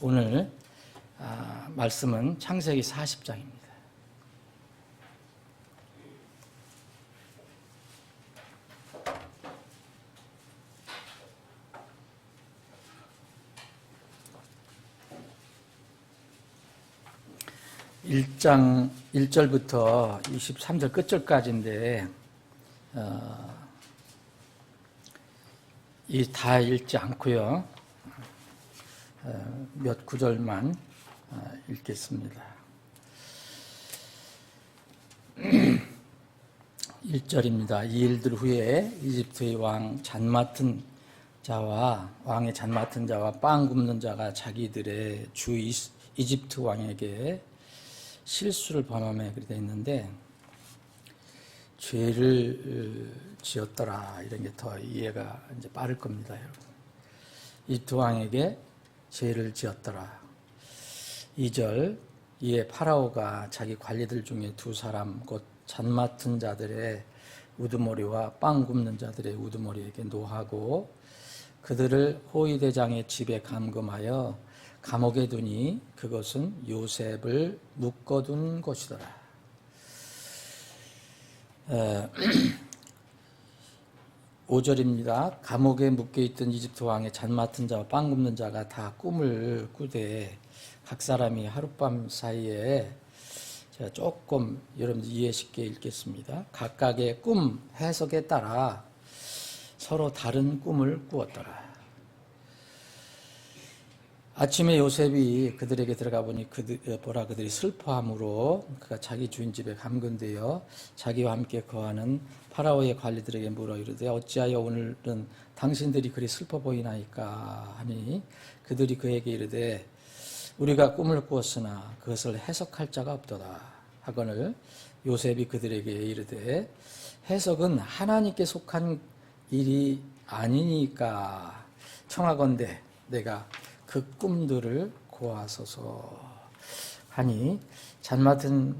오늘 말씀은 창세기 40장입니다. (1장) 1절부터 23절 끝절까지인데 이 다 읽지 않고요. 몇 구절만 읽겠습니다. 1절입니다. 이 일들 후에 이집트의 왕의 잔 맡은 자와 빵 굽는 자가 자기들의 주 이집트 왕에게 실수를 범함에 그렇게 되어 있는데, 죄를 지었더라, 이런 게 더 이해가 이제 빠를 겁니다, 여러분. 이집트 왕에게 죄를 지었더라. 2절, 이에 파라오가 자기 관리들 중에 두 사람 곧 잔 맡은 자들의 우두머리와 빵 굽는 자들의 우두머리에게 노하고 그들을 호위대장의 집에 감금하여 감옥에 두니 그것은 요셉을 묶어둔 곳이더라. 5절입니다. 감옥에 묶여있던 이집트 왕의 잔 맡은 자와 빵 굽는 자가 다 꿈을 꾸되 각 사람이 하룻밤 사이에, 제가 조금 여러분들 이해 쉽게 읽겠습니다. 각각의 꿈 해석에 따라 서로 다른 꿈을 꾸었더라. 아침에 요셉이 그들에게 들어가 보니 그들이 슬퍼함으로 그가 자기 주인 집에 감금되어 자기와 함께 거하는 파라오의 관리들에게 물어 이르되 어찌하여 오늘은 당신들이 그리 슬퍼 보이나이까 하니 그들이 그에게 이르되 우리가 꿈을 꾸었으나 그것을 해석할 자가 없도다 하거늘 요셉이 그들에게 이르되 해석은 하나님께 속한 일이 아니니까 청하건대 내가 그 꿈들을 고하소서 하니 잔 맡은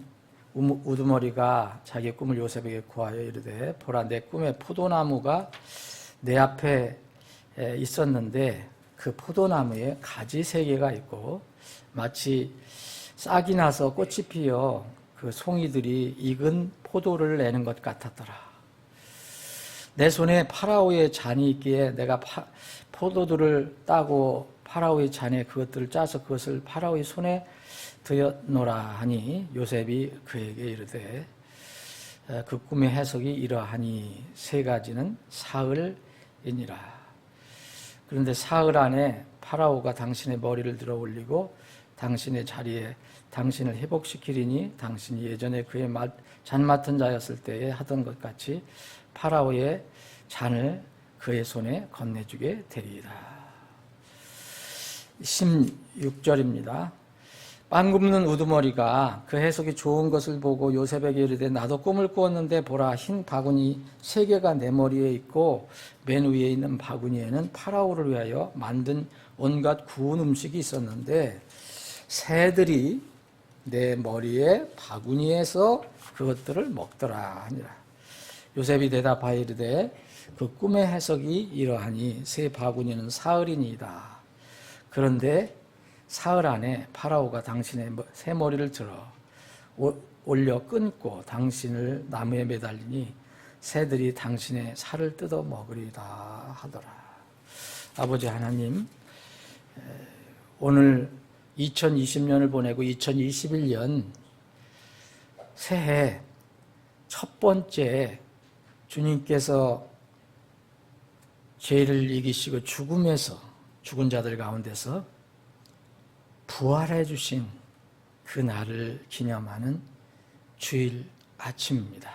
우두머리가 자기의 꿈을 요셉에게 고하여 이르되 보라 내 꿈에 포도나무가 내 앞에 있었는데 그 포도나무에 가지 3개가 있고 마치 싹이 나서 꽃이 피어 그 송이들이 익은 포도를 내는 것 같았더라. 내 손에 파라오의 잔이 있기에 내가 포도들을 따고 파라오의 잔에 그것들을 짜서 그것을 파라오의 손에 드렸노라 하니 요셉이 그에게 이르되 그 꿈의 해석이 이러하니 3가지는 사흘이니라. 그런데 사흘 안에 파라오가 당신의 머리를 들어 올리고 당신의 자리에 당신을 회복시키리니 당신이 예전에 그의 잔 맡은 자였을 때에 하던 것 같이 파라오의 잔을 그의 손에 건네주게 되리이다. 16절입니다. 빵 굽는 우두머리가 그 해석이 좋은 것을 보고 요셉에게 이르되 나도 꿈을 꾸었는데 보라 흰 바구니 3개가 내 머리에 있고 맨 위에 있는 바구니에는 파라오를 위하여 만든 온갖 구운 음식이 있었는데 새들이 내 머리에 바구니에서 그것들을 먹더라 하니라. 요셉이 대답하여 이르되 그 꿈의 해석이 이러하니 새 바구니는 사흘이니이다. 그런데 사흘 안에 파라오가 당신의 새 머리를 들어 올려 끊고 당신을 나무에 매달리니 새들이 당신의 살을 뜯어 먹으리다 하더라. 아버지 하나님, 오늘 2020년을 보내고 2021년 새해 첫 번째 주님께서 죄를 이기시고 죽은 자들 가운데서 부활해 주신 그 날을 기념하는 주일 아침입니다.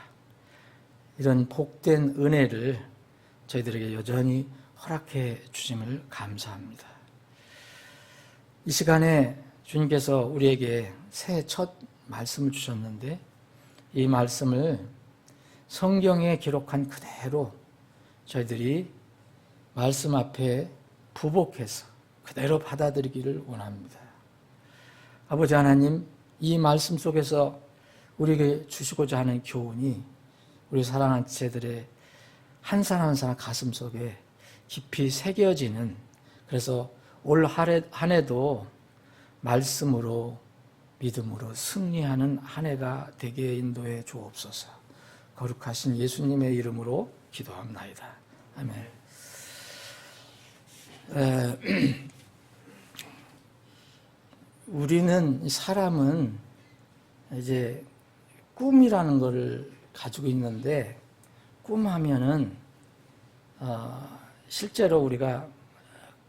이런 복된 은혜를 저희들에게 여전히 허락해 주심을 감사합니다. 이 시간에 주님께서 우리에게 새해 첫 말씀을 주셨는데 이 말씀을 성경에 기록한 그대로 저희들이 말씀 앞에 부복해서 그대로 받아들이기를 원합니다. 아버지 하나님, 이 말씀 속에서 우리에게 주시고자 하는 교훈이 우리 사랑하는 지체들의 한 사람 한 사람 가슴 속에 깊이 새겨지는, 그래서 올 한 해도 말씀으로 믿음으로 승리하는 한 해가 되게 인도해 주옵소서. 거룩하신 예수님의 이름으로 기도합나이다. 아멘. 우리는 사람은 이제 꿈이라는 것을 가지고 있는데 꿈하면은 실제로 우리가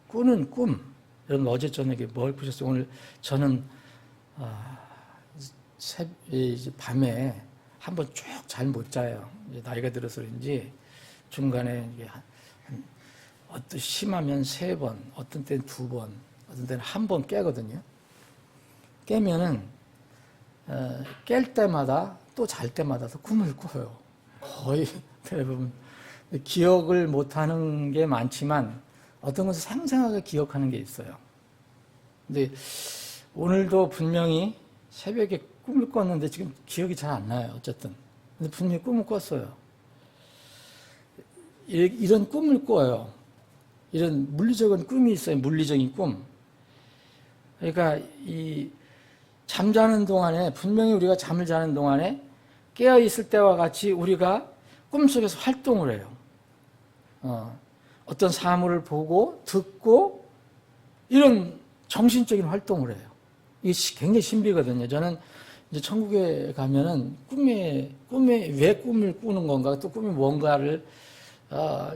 꾸는 꿈, 여러분 어제 저녁에 뭘 꾸셨어요? 오늘 저는 밤에 한번 쭉 잘 못 자요. 이제 나이가 들어서인지 중간에 이게 어떤 심하면 3번, 어떤 때는 2번, 어떤 때는 1번 깨거든요. 깨면은 깰 때마다 또 잘 때마다 또 꿈을 꿔요. 거의 대부분 기억을 못하는 게 많지만 어떤 것을 생생하게 기억하는 게 있어요. 근데 오늘도 분명히 새벽에 꿈을 꿨는데 지금 기억이 잘 안 나요. 어쨌든 근데 분명히 꿈을 꿨어요. 이런 꿈을 꿔요. 이런 물리적인 꿈이 있어요. 물리적인 꿈. 그러니까 이 잠자는 동안에 분명히 우리가 잠을 자는 동안에 깨어 있을 때와 같이 우리가 꿈속에서 활동을 해요. 어떤 사물을 보고 듣고 이런 정신적인 활동을 해요. 이게 굉장히 신비거든요. 저는 이제 천국에 가면은 꿈에 왜 꿈을 꾸는 건가, 또 꿈이 뭔가를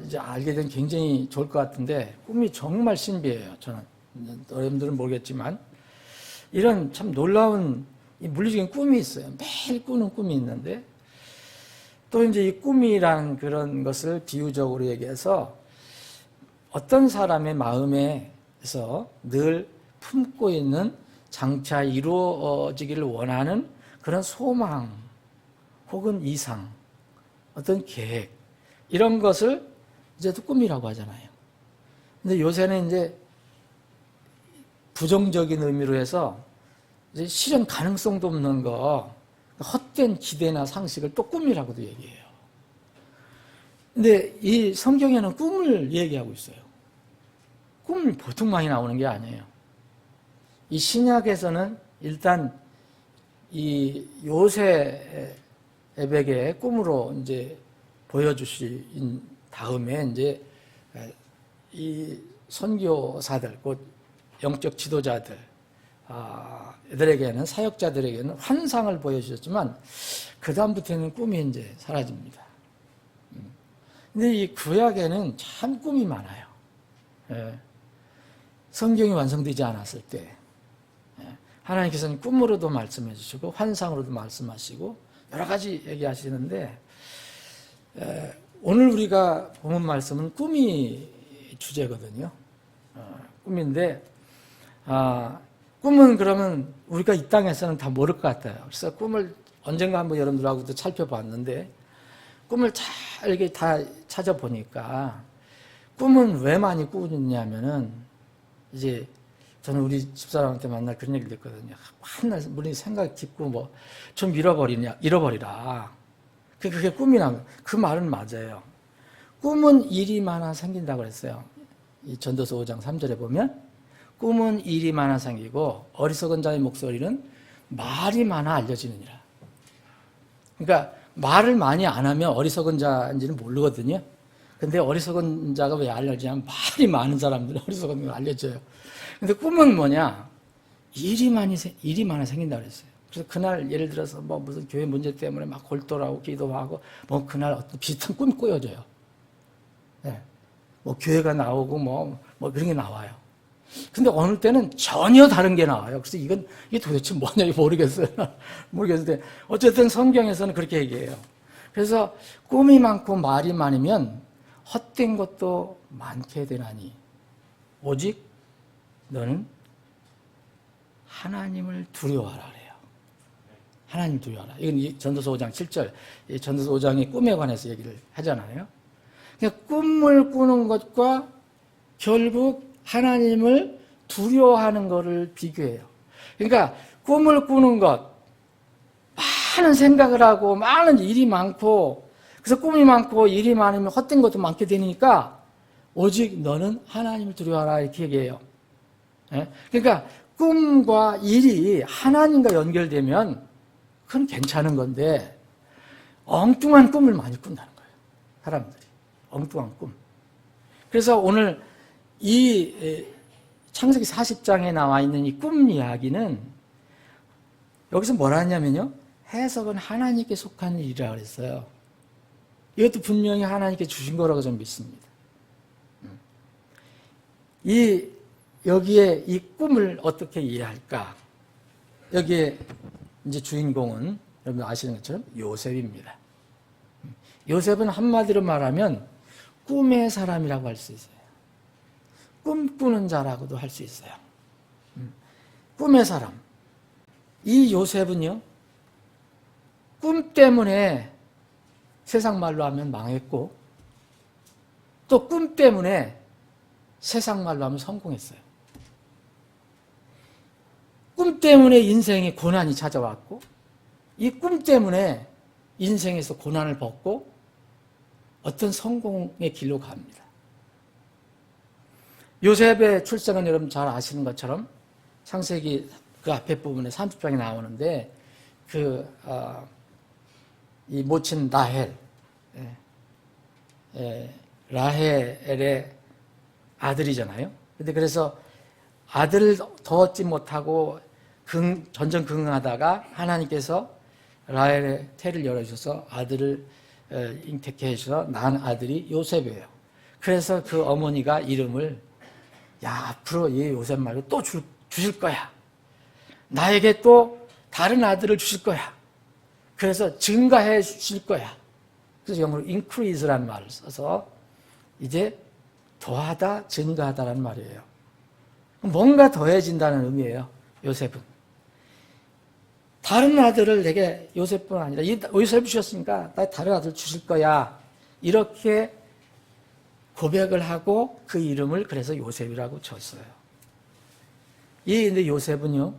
이제 알게 되면 굉장히 좋을 것 같은데 꿈이 정말 신비해요. 저는 여러분들은 모르겠지만 이런 참 놀라운 이 물리적인 꿈이 있어요. 매일 꾸는 꿈이 있는데 또 이제 이 꿈이란 그런 것을 비유적으로 얘기해서 어떤 사람의 마음에서 늘 품고 있는 장차 이루어지기를 원하는 그런 소망 혹은 이상, 어떤 계획 이런 것을 이제 또 꿈이라고 하잖아요. 근데 요새는 이제 부정적인 의미로 해서 이제 실현 가능성도 없는 거, 헛된 기대나 상식을 또 꿈이라고도 얘기해요. 근데 이 성경에는 꿈을 얘기하고 있어요. 꿈이 보통 많이 나오는 게 아니에요. 이 신약에서는 일단 이 요셉에게 꿈으로 이제 보여주신 다음에 이제 이 선교사들, 곧 영적 지도자들, 애들에게는 사역자들에게는 환상을 보여주셨지만 그 다음부터는 꿈이 이제 사라집니다. 근데 이 구약에는 참 꿈이 많아요. 성경이 완성되지 않았을 때 하나님께서는 꿈으로도 말씀해 주시고 환상으로도 말씀하시고 여러 가지 얘기하시는데 오늘 우리가 보는 말씀은 꿈이 주제거든요. 꿈인데 꿈은 그러면 우리가 이 땅에서는 다 모를 것 같아요. 그래서 꿈을 언젠가 한번 여러분들하고도 살펴봤는데 꿈을 잘 이렇게 다 찾아보니까 꿈은 왜 많이 꾸느냐면은 이제 저는 우리 집사람한테 만날 그런 얘기를 했거든요. 맨날 우리 생각 깊고 뭐 좀 잃어버리라. 그게 꿈이라면 그 말은 맞아요. 꿈은 일이 많아 생긴다고 그랬어요. 이 전도서 5장 3절에 보면 꿈은 일이 많아 생기고 어리석은 자의 목소리는 말이 많아 알려지느니라. 그러니까 말을 많이 안 하면 어리석은 자인지는 모르거든요. 근데 어리석은 자가 왜 알려지냐면 말이 많은 사람들은 어리석은 걸 알려져요. 근데 꿈은 뭐냐? 일이 많아 생긴다고 그랬어요. 그래서 그날 예를 들어서 뭐 무슨 교회 문제 때문에 막 골똘하고 기도하고 뭐 그날 어떤 비슷한 꿈이 꾸여져요. 네. 뭐 교회가 나오고 뭐 그런 게 나와요. 근데 어느 때는 전혀 다른 게 나와요. 그래서 이게 도대체 뭐냐 모르겠어요. 모르겠는데 어쨌든 성경에서는 그렇게 얘기해요. 그래서 꿈이 많고 말이 많으면 헛된 것도 많게 되나니 오직 너는 하나님을 두려워하라 그래요. 하나님 두려워하라. 이건 전도서 5장 7절. 전도서 5장이 꿈에 관해서 얘기를 하잖아요. 그러니까 꿈을 꾸는 것과 결국 하나님을 두려워하는 것을 비교해요. 그러니까 꿈을 꾸는 것, 많은 생각을 하고 많은 일이 많고 그래서 꿈이 많고 일이 많으면 헛된 것도 많게 되니까 오직 너는 하나님을 두려워하라 이렇게 얘기해요. 그러니까 꿈과 일이 하나님과 연결되면 그건 괜찮은 건데 엉뚱한 꿈을 많이 꾼다는 거예요. 사람들이. 엉뚱한 꿈. 그래서 오늘 이 창세기 40장에 나와 있는 이 꿈 이야기는 여기서 뭐라 하냐면요. 해석은 하나님께 속한 일이라고 그랬어요. 이것도 분명히 하나님께 주신 거라고 저는 믿습니다. 여기에 이 꿈을 어떻게 이해할까? 여기에 이제 주인공은 여러분 아시는 것처럼 요셉입니다. 요셉은 한마디로 말하면 꿈의 사람이라고 할 수 있어요. 꿈꾸는 자라고도 할 수 있어요. 꿈의 사람. 이 요셉은요, 꿈 때문에 세상 말로 하면 망했고, 또 꿈 때문에 세상 말로 하면 성공했어요. 꿈 때문에 인생에 고난이 찾아왔고, 이 꿈 때문에 인생에서 고난을 벗고 어떤 성공의 길로 갑니다. 요셉의 출생은 여러분 잘 아시는 것처럼 창세기 그 앞에 부분에 30장에 나오는데 이 모친 라헬의 아들이잖아요. 근데 그래서 아들을 더 얻지 못하고 전전긍긍하다가 하나님께서 라헬의 태를 열어주셔서 아들을 잉태케 해주셔서 낳은 아들이 요셉이에요. 그래서 그 어머니가 이름을 앞으로 얘 요셉 말고 또 주실 거야. 나에게 또 다른 아들을 주실 거야. 그래서 증가해 주실 거야. 그래서 영어로 increase라는 말을 써서 이제 더하다, 증가하다라는 말이에요. 뭔가 더해진다는 의미예요. 요셉은. 다른 아들을 내게 요셉뿐 아니라 요셉 주셨으니까 나 다른 아들 주실 거야. 이렇게 고백을 하고 그 이름을 그래서 요셉이라고 줬어요. 근데 요셉은요,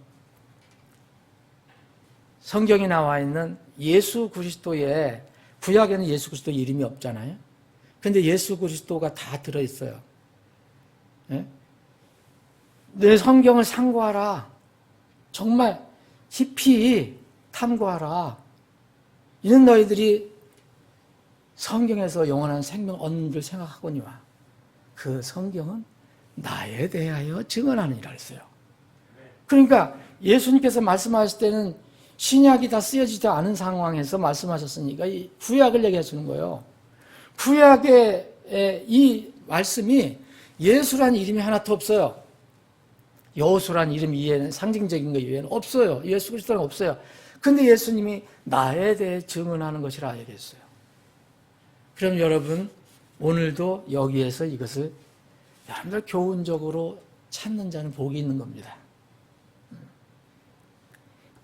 성경에 나와 있는 예수 그리스도의 구약에는 예수 그리스도 이름이 없잖아요. 근데 예수 그리스도가 다 들어있어요. 네? 내 성경을 상고하라. 정말 깊이 탐구하라. 이는 너희들이 성경에서 영원한 생명 얻는 줄 생각하거니와 그 성경은 나에 대하여 증언하느니라 했어요. 그러니까 예수님께서 말씀하실 때는 신약이 다 쓰여지지 않은 상황에서 말씀하셨으니까 이 구약을 얘기하시는 거예요. 구약의 이 말씀이 예수란 이름이 하나도 없어요. 여호수란 이름 이외에는 상징적인 것 이외에는 없어요. 예수 그리스도는 없어요. 근데 예수님이 나에 대해 증언하는 것이라 얘기했어요. 그럼 여러분 오늘도 여기에서 이것을 여러분들 교훈적으로 찾는 자는 복이 있는 겁니다.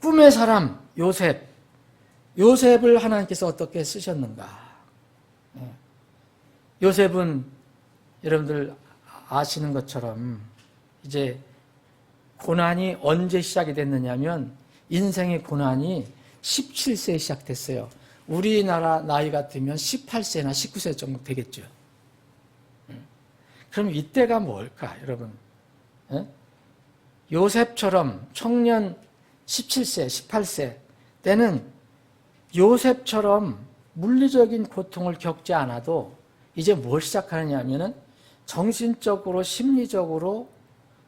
꿈의 사람 요셉을 하나님께서 어떻게 쓰셨는가? 요셉은 여러분들 아시는 것처럼 이제 고난이 언제 시작이 됐느냐면 인생의 고난이 17세에 시작됐어요. 우리나라 나이 같으면 18세나 19세 정도 되겠죠. 그럼 이때가 뭘까, 여러분? 요셉처럼 청년 17세, 18세 때는 요셉처럼 물리적인 고통을 겪지 않아도 이제 뭘 시작하느냐 하면은 정신적으로, 심리적으로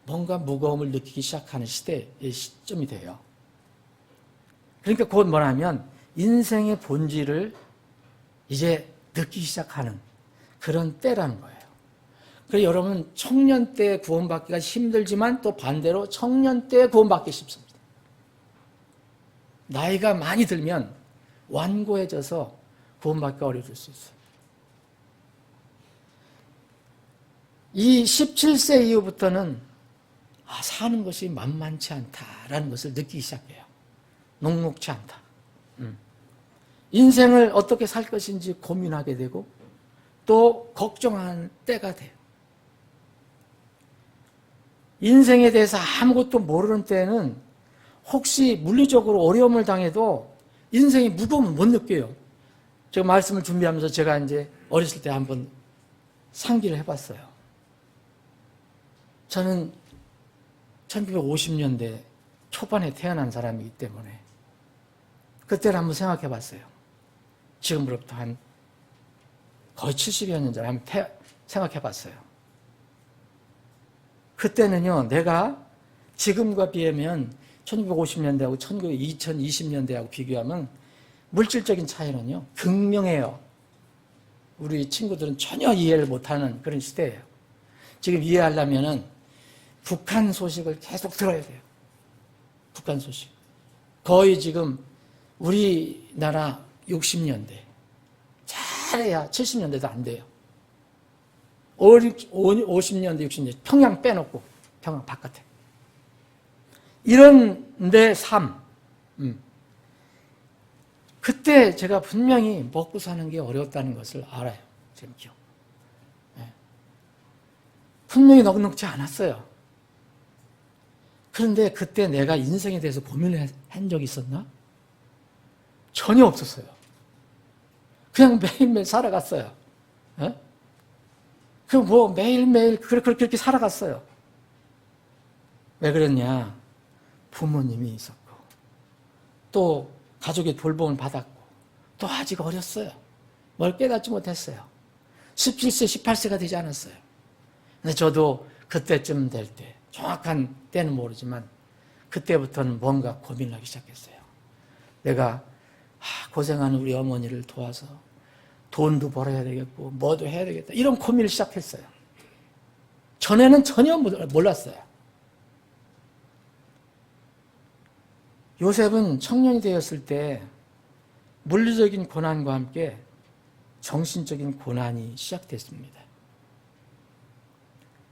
뭔가 무거움을 느끼기 시작하는 시대의 시점이 돼요. 그러니까 곧 뭐냐면 인생의 본질을 이제 느끼기 시작하는 그런 때라는 거예요. 그래서 여러분 청년 때 구원받기가 힘들지만 또 반대로 청년 때 구원받기 쉽습니다. 나이가 많이 들면 완고해져서 구원받기가 어려워질 수 있어요. 이 17세 이후부터는 사는 것이 만만치 않다라는 것을 느끼기 시작해요. 녹록치 않다. 인생을 어떻게 살 것인지 고민하게 되고 또 걱정하는 때가 돼요. 인생에 대해서 아무것도 모르는 때는 혹시 물리적으로 어려움을 당해도 인생이 무거움을 못 느껴요. 제가 말씀을 준비하면서 제가 이제 어렸을 때 한번 상기를 해봤어요. 저는 1950년대 초반에 태어난 사람이기 때문에 그때를 한번 생각해 봤어요. 지금으로부터 한 거의 70여 년 전에 한번 생각해 봤어요. 그때는요, 내가 지금과 비하면 1950년대하고 2020년대하고 비교하면 물질적인 차이는요, 극명해요. 우리 친구들은 전혀 이해를 못하는 그런 시대예요. 지금 이해하려면은 북한 소식을 계속 들어야 돼요. 북한 소식. 거의 지금 우리나라 60년대. 잘해야 70년대도 안 돼요. 50년대, 60년대. 평양 빼놓고, 평양 바깥에. 이런데 삶. 그때 제가 분명히 먹고 사는 게 어려웠다는 것을 알아요. 지금 기억. 네. 분명히 넉넉지 않았어요. 그런데 그때 내가 인생에 대해서 고민을 한 적이 있었나? 전혀 없었어요. 그냥 매일매일 살아갔어요. 네? 뭐 매일매일 그렇게 살아갔어요. 왜 그랬냐? 부모님이 있었고, 또 가족의 돌봄을 받았고, 또 아직 어렸어요. 뭘 깨닫지 못했어요. 17세, 18세가 되지 않았어요. 근데 저도 그때쯤 될 때, 정확한 때는 모르지만, 그때부터는 뭔가 고민을 하기 시작했어요. 내가 고생하는 우리 어머니를 도와서 돈도 벌어야 되겠고, 뭐도 해야 되겠다. 이런 고민을 시작했어요. 전에는 전혀 몰랐어요. 요셉은 청년이 되었을 때 물리적인 고난과 함께 정신적인 고난이 시작됐습니다.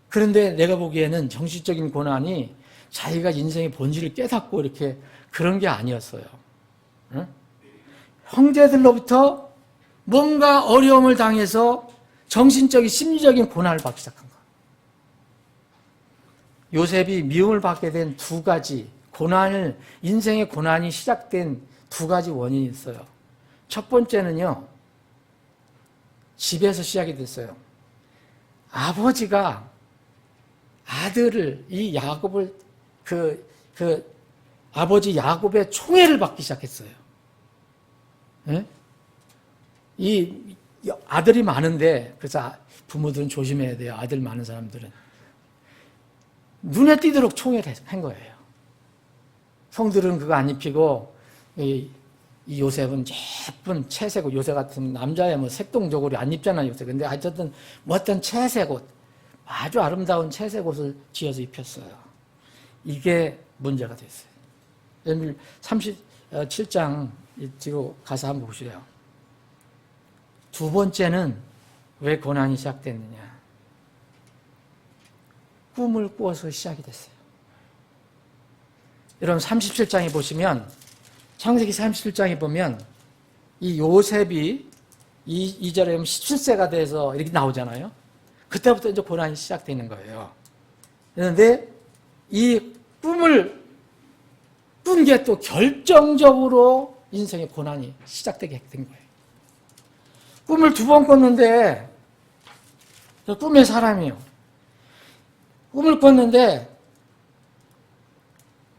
그런데 내가 보기에는 정신적인 고난이 자기가 인생의 본질을 깨닫고 이렇게 그런 게 아니었어요. 응? 형제들로부터 뭔가 어려움을 당해서 정신적인, 심리적인 고난을 받기 시작한 거예요. 요셉이 미움을 받게 된 두 가지 인생의 고난이 시작된 두 가지 원인이 있어요. 첫 번째는요, 집에서 시작이 됐어요. 아버지가 아들을, 이 야곱을, 아버지 야곱의 총애를 받기 시작했어요. 네? 이 아들이 많은데, 그래서 부모들은 조심해야 돼요. 아들 많은 사람들은. 눈에 띄도록 총애를 한 거예요. 성들은 그거 안 입히고, 이 요셉은 예쁜 채색 옷, 요새 같은 남자야 뭐 색동저고리 안 입잖아요, 요새. 근데 어쨌든 뭐 어떤 채색 옷, 아주 아름다운 채색 옷을 지어서 입혔어요. 이게 문제가 됐어요. 37장 뒤로 가서 한번 보시래요. 두 번째는 왜 고난이 시작됐느냐. 꿈을 꾸어서 시작이 됐어요. 여러분 37장에 보시면, 창세기 37장에 보면 이 요셉이 이 절에 보면 17세가 돼서 이렇게 나오잖아요. 그때부터 이제 고난이 시작되는 거예요. 그런데 이 꿈을 꾼 게 또 결정적으로 인생의 고난이 시작되게 된 거예요. 꿈을 두 번 꿨는데, 꿈의 사람이요. 꿈을 꿨는데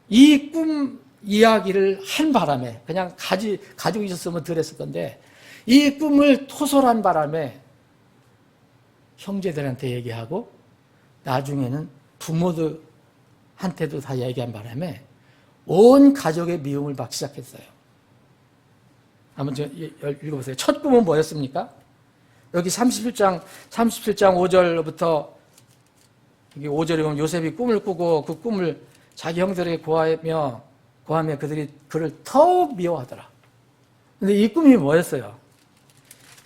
이 꿈 이야기를 한 바람에, 그냥 가지고 있었으면 덜 했을 건데, 이 꿈을 토설한 바람에 형제들한테 얘기하고 나중에는 부모들한테도 다 얘기한 바람에 온 가족의 미움을 받기 시작했어요. 한번 읽어보세요. 첫 꿈은 뭐였습니까? 여기 37장 5절부터 여기 5절에 보면 요셉이 꿈을 꾸고 그 꿈을 자기 형들에게 고하며 그들이 그를 더욱 미워하더라. 근데 이 꿈이 뭐였어요?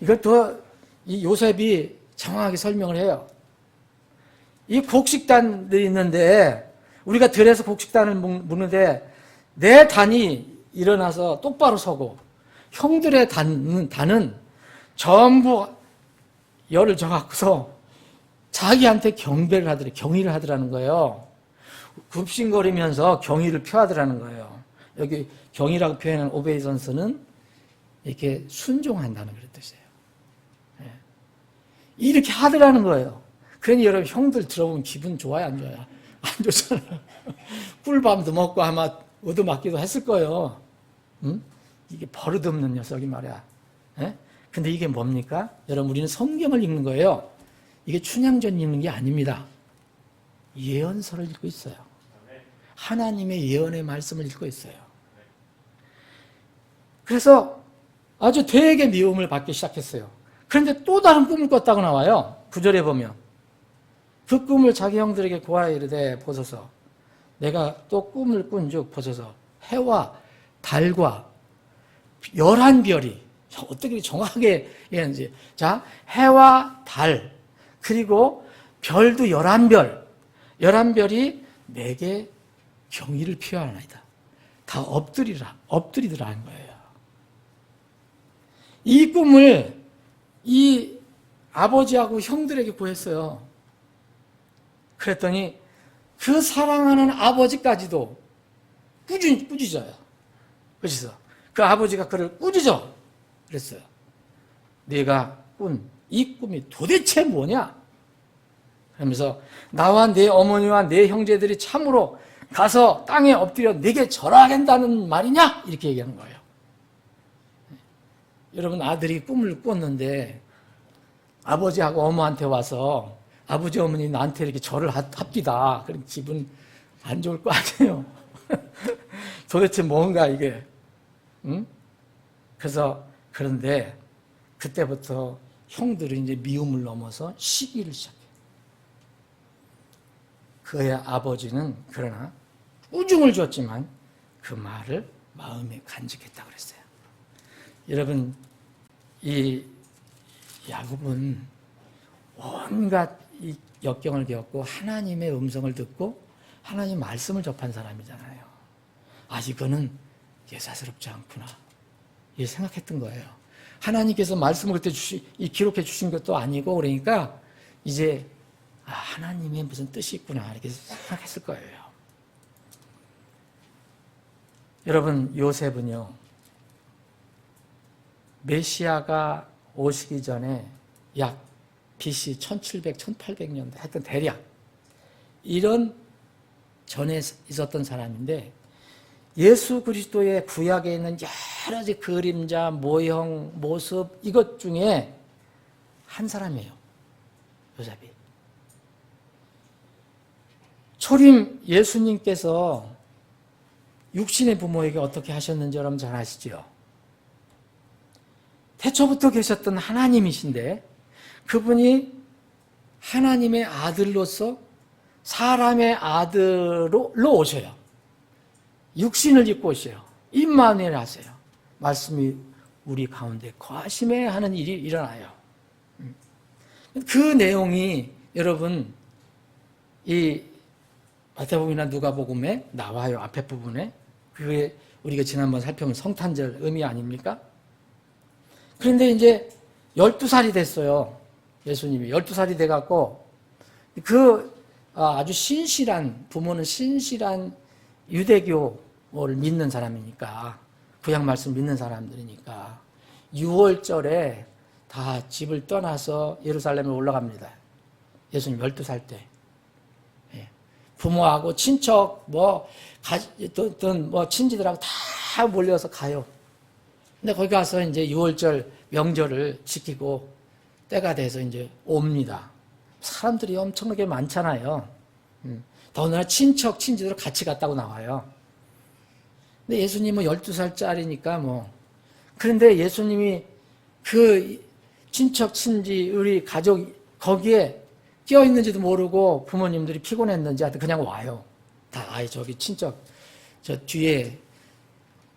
이것도 이 요셉이 정확하게 설명을 해요. 이 곡식단들이 있는데, 우리가 들에서 곡식단을 묵는데, 내 단이 일어나서 똑바로 서고, 형들의 단은 전부 열을 져갖고서 자기한테 경의를 하더라는 거예요. 굽신거리면서 경의를 표하더라는 거예요. 여기 경의라고 표현한 오베이선스는 이렇게 순종한다는 그런 뜻이에요. 이렇게 하더라는 거예요. 그러니 여러분 형들 들어보면 기분 좋아요, 안 좋아요? 안 좋잖아요. 꿀밤도 먹고 아마 얻어맞기도 했을 거예요. 응? 이게 버릇없는 녀석이 말이야. 예? 근데 이게 뭡니까? 여러분, 우리는 성경을 읽는 거예요. 이게 춘향전 읽는 게 아닙니다. 예언서를 읽고 있어요. 하나님의 예언의 말씀을 읽고 있어요. 그래서 아주 되게 미움을 받기 시작했어요. 그런데 또 다른 꿈을 꿨다고 나와요. 9절에 보면. 그 꿈을 자기 형들에게 고하여 이르되 보소서. 내가 또 꿈을 꾼즉 보소서. 해와 달과 11별이 어떻게 정확하게 얘기하는지. 자, 해와 달 그리고 별도 11별 11별이 내게 경의를 표하나이다. 다 엎드리더라 하는 거예요. 이 꿈을 이 아버지하고 형들에게 구했어요. 그랬더니 그 사랑하는 아버지까지도 꾸짖어요. 그래서 그 아버지가 그를 꾸짖어. 그랬어요. 네가 꾼 이 꿈이 도대체 뭐냐? 그러면서 나와 내 어머니와 내 형제들이 참으로 가서 땅에 엎드려 네게 절하겠다는 말이냐? 이렇게 얘기하는 거예요. 여러분, 아들이 꿈을 꿨는데 아버지하고 어머한테 와서 아버지 어머니 나한테 이렇게 절을 합디다. 그럼 기분 안 좋을 거 아니에요. 도대체 뭔가 이게. 응? 그래서 그런데 그때부터 형들은 이제 미움을 넘어서 시기를 시작해요. 그의 아버지는 그러나 우중을 줬지만 그 말을 마음에 간직했다고 그랬어요. 여러분, 이 야곱은 온갖 이 역경을 겪고 하나님의 음성을 듣고 하나님 말씀을 접한 사람이잖아요. 아, 이거는 예사스럽지 않구나. 이렇게 생각했던 거예요. 하나님께서 말씀을 그때 기록해 주신 것도 아니고 그러니까 이제 하나님의 무슨 뜻이 있구나 이렇게 생각했을 거예요. 여러분, 요셉은요, 메시아가 오시기 전에 약 BC 1700, 1800년대 하여튼 대략 이런 전에 있었던 사람인데 예수 그리스도의 구약에 있는 여러 가지 그림자, 모형, 모습 이것 중에 한 사람이에요. 요셉이. 초림 예수님께서 육신의 부모에게 어떻게 하셨는지 여러분 잘 아시죠? 태초부터 계셨던 하나님이신데 그분이 하나님의 아들로서 사람의 아들로 오셔요. 육신을 입고 오셔요. 임마누엘 하세요. 말씀이 우리 가운데 거하심에 하는 일이 일어나요. 그 내용이 여러분 이 마태복음이나 누가복음에 나와요. 앞에 부분에. 그게 우리가 지난번 살펴본 성탄절 의미 아닙니까? 그런데 이제 12살이 됐어요. 예수님이 12살이 돼갖고 아주 신실한 부모는 신실한 유대교를 믿는 사람이니까 구약 말씀 믿는 사람들이니까 6월절에 다 집을 떠나서 예루살렘에 올라갑니다. 예수님 12살 때. 부모하고 친척 친지들하고 다 몰려서 가요. 근데 거기 가서 이제 6월절 명절을 지키고 때가 돼서 이제 옵니다. 사람들이 엄청나게 많잖아요. 더구나 친척, 친지들 같이 갔다고 나와요. 근데 예수님은 12살짜리니까 그런데 예수님이 그 친척, 친지, 우리 가족 거기에 끼어있는지도 모르고 부모님들이 피곤했는지 하여튼 그냥 와요. 다, 저기 친척, 저 뒤에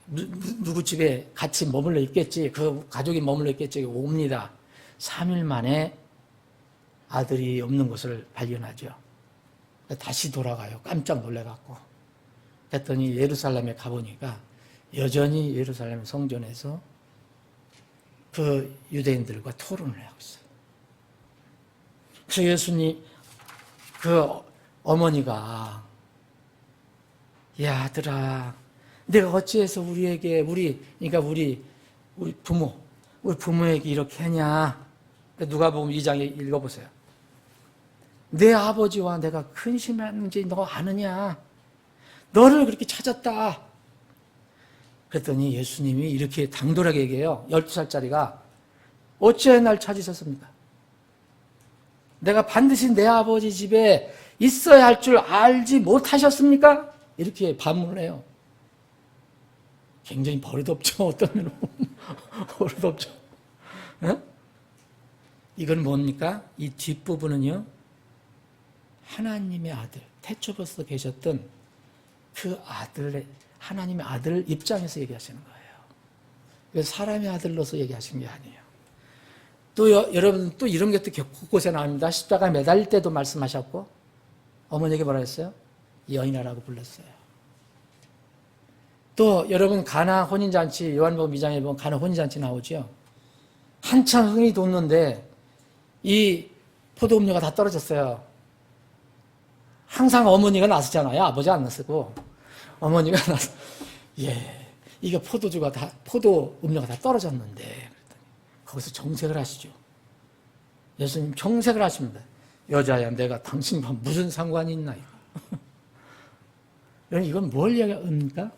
누구 집에 같이 머물러 있겠지. 그 가족이 머물러 있겠지. 옵니다. 3일 만에 아들이 없는 것을 발견하죠. 다시 돌아가요. 깜짝 놀래갖고. 그랬더니 예루살렘에 가보니까 여전히 예루살렘 성전에서 그 유대인들과 토론을 하고 있어요. 그래서 예수님, 그 어머니가, 야, 아들아, 내가 어찌해서 그러니까 우리 부모에게 이렇게 하냐. 누가복음 2장 읽어보세요. 내 아버지와 내가 근심했는지 너 아느냐? 너를 그렇게 찾았다. 그랬더니 예수님이 이렇게 당돌하게 얘기해요. 12살짜리가 어찌하여 날 찾으셨습니까? 내가 반드시 내 아버지 집에 있어야 할 줄 알지 못하셨습니까? 이렇게 반문을 해요. 굉장히 버릇없죠. 어떤 면으로 버릇없죠. 네? 이건 뭡니까? 이 뒷부분은요, 하나님의 아들, 태초부터 계셨던 그 아들의, 하나님의 아들 입장에서 얘기하시는 거예요. 그래서 사람의 아들로서 얘기하신 게 아니에요. 또 여러분 또 이런 것도 곳곳에 나옵니다. 십자가에 매달릴 때도 말씀하셨고, 어머니에게 뭐라 했어요? 여인아라고 불렀어요. 또 여러분 가나 혼인잔치, 요한복음 2장에 보면 가나 혼인잔치 나오죠. 한참 흥이 돋는데 이 포도음료가 다 떨어졌어요. 항상 어머니가 나서잖아요. 아버지 안 나서고 어머니가 나서, 예, 이거 포도음료가 다 떨어졌는데, 그랬더니 거기서 정색을 하시죠. 예수님 정색을 하십니다. 여자야, 내가 당신과 무슨 상관이 있나 이거. 여러분 이건 뭘 얘기합니까?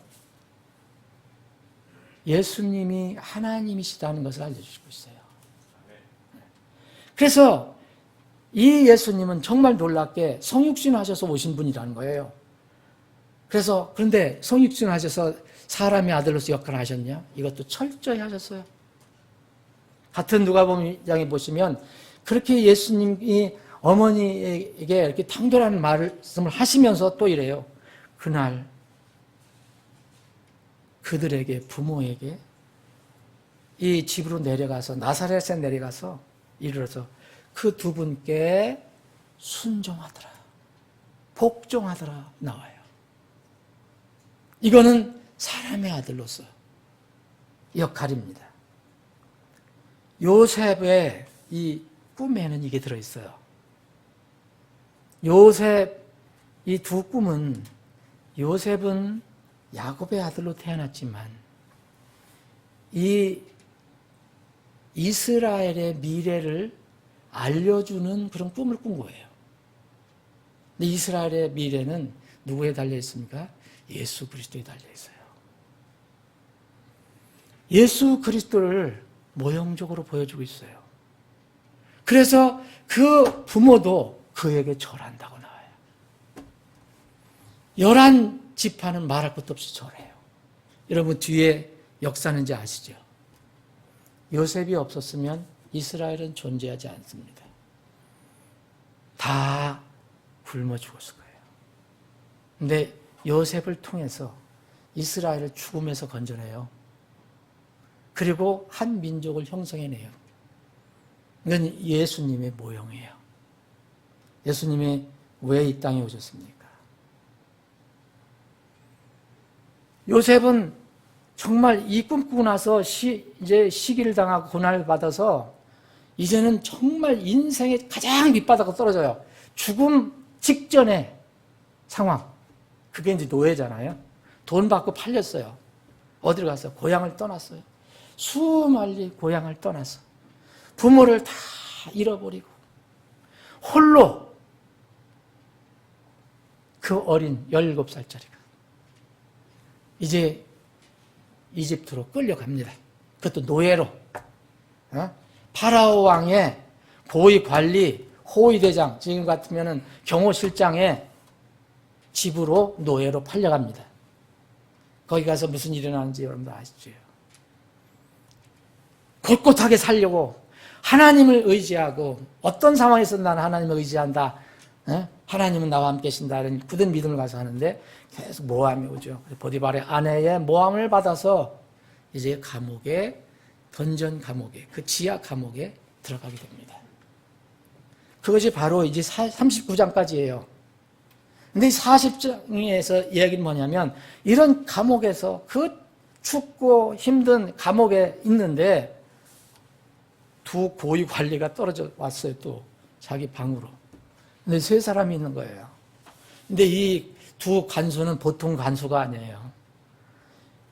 예수님이 하나님이시다는 것을 알려주시고 있어요. 그래서 이 예수님은 정말 놀랍게 성육신 하셔서 오신 분이라는 거예요. 그래서 그런데 성육신 하셔서 사람의 아들로서 역할을 하셨냐? 이것도 철저히 하셨어요. 같은 누가복음 2장에 보시면 그렇게 예수님이 어머니에게 이렇게 당돌한 말씀을 하시면서 또 이래요. 그날 그들에게, 부모에게 이 집으로 내려가서, 나사렛에 내려가서 이르러서 그 두 분께 순종하더라, 복종하더라 나와요. 이거는 사람의 아들로서 역할입니다. 요셉의 이 꿈에는 이게 들어있어요. 요셉, 이 두 꿈은, 요셉은 야곱의 아들로 태어났지만 이 이스라엘의 미래를 알려주는 그런 꿈을 꾼 거예요. 근데 이스라엘의 미래는 누구에 달려 있습니까? 예수 그리스도에 달려 있어요. 예수 그리스도를 모형적으로 보여주고 있어요. 그래서 그 부모도 그에게 절한다고 나와요. 11지파는 말할 것도 없이 절해요. 여러분 뒤에 역사는 이제 아시죠? 요셉이 없었으면 이스라엘은 존재하지 않습니다. 다 굶어 죽었을 거예요. 근데 요셉을 통해서 이스라엘을 죽음에서 건져내요. 그리고 한 민족을 형성해내요. 이건 예수님의 모형이에요. 예수님이 왜 이 땅에 오셨습니까? 요셉은 정말 이 꿈꾸고 나서 이제 시기를 당하고 고난을 받아서 이제는 정말 인생의 가장 밑바닥으로 떨어져요. 죽음 직전의 상황. 그게 이제 노예잖아요. 돈 받고 팔렸어요. 어디로 갔어요? 고향을 떠났어요. 수말리 고향을 떠났어. 부모를 다 잃어버리고 홀로 그 어린 17살짜리가 이제 이집트로 끌려갑니다. 그것도 노예로. 파라오 왕의 고위 관리, 호위대장, 지금 같으면 경호실장의 집으로 노예로 팔려갑니다. 거기 가서 무슨 일이 일어나는지 여러분들 아시죠? 곳곳하게 살려고 하나님을 의지하고, 어떤 상황에서 나는 하나님을 의지한다, 하나님은 나와 함께 계신다, 이런 굳은 믿음을 가서 하는데 계속 모함이 오죠. 보디발의 아내의 모함을 받아서 이제 감옥에, 던전 감옥에, 그 지하 감옥에 들어가게 됩니다. 그것이 바로 이제 39장까지예요. 근데 이 40장에서 이야기는 뭐냐면, 이런 감옥에서, 그 춥고 힘든 감옥에 있는데 두 고위 관리가 떨어져 왔어요. 또 자기 방으로. 근데 세 사람이 있는 거예요. 근데 이 두 간수는 보통 간수가 아니에요.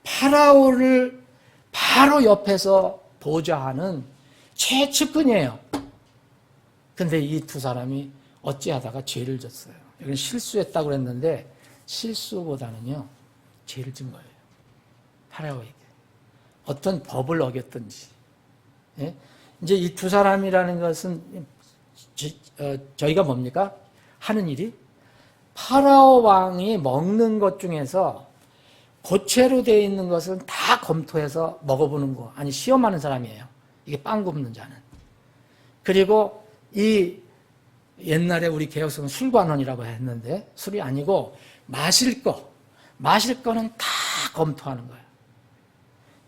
파라오를 바로 옆에서 보좌하는 최측근이에요. 근데 이 두 사람이 어찌하다가 죄를 졌어요. 이건 실수했다고 그랬는데 실수보다는요, 죄를 진 거예요. 파라오에게. 어떤 법을 어겼든지. 예? 이제 이 두 사람이라는 것은 저희가 뭡니까? 하는 일이 파라오 왕이 먹는 것 중에서 고체로 되어 있는 것은 다 검토해서 먹어보는 거, 아니 시험하는 사람이에요. 이게 빵 굽는 자는. 그리고 이 옛날에 우리 개혁성은 술관원이라고 했는데 술이 아니고 마실 거는 다 검토하는 거예요.